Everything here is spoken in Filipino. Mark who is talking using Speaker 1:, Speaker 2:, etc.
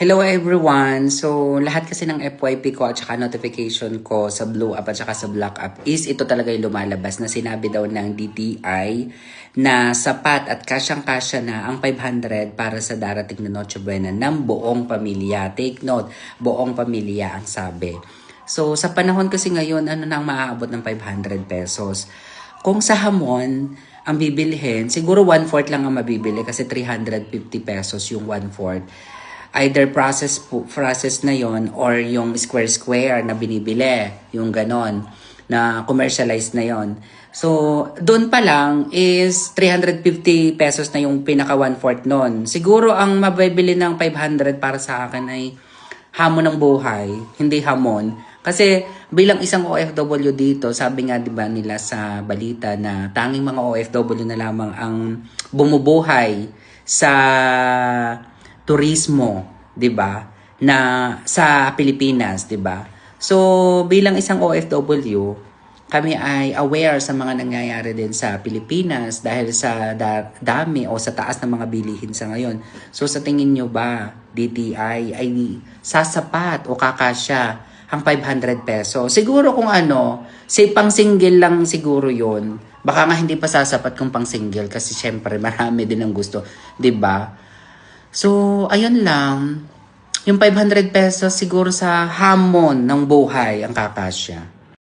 Speaker 1: Hello everyone! So, lahat kasi ng FYP ko at saka notification ko sa Blue App at saka sa Black App is ito talaga yung lumalabas na sinabi daw ng DTI na sapat at kasyang-kasya na ang 500 para sa darating na Noche Buena ng buong pamilya. Take note, buong pamilya ang sabi. So, sa panahon kasi ngayon, ano nang maaabot ng 500 pesos? Kung sa hamon, ang bibilhin, siguro 1/4 lang ang mabibili kasi 350 pesos yung 1/4. Either process na yon or yung square na binibili, yung ganon, na commercialized na yon. So, doon pa lang is 350 pesos na yung pinaka 1/4 nun. Siguro ang mabibili ng 500 para sa akin ay hamon ng buhay, hindi hamon. Kasi bilang isang OFW dito, sabi nga 'di ba nila sa balita na tanging mga OFW na lamang ang bumubuhay sa turismo, 'di ba? Na sa Pilipinas, 'di ba? So, bilang isang OFW, kami ay aware sa mga nangyayari din sa Pilipinas dahil sa dami o sa taas ng mga bilihin sa ngayon. So, sa tingin nyo ba, DTI ay sasapat o kakasya ang 500 peso? Siguro kung ano, pang single lang siguro yun. Baka nga hindi pa sasapat kung pang single kasi syempre marami din ang gusto, 'di ba? So, ayun lang. Yung 500 pesos siguro sa hamon ng buhay ang kakasya.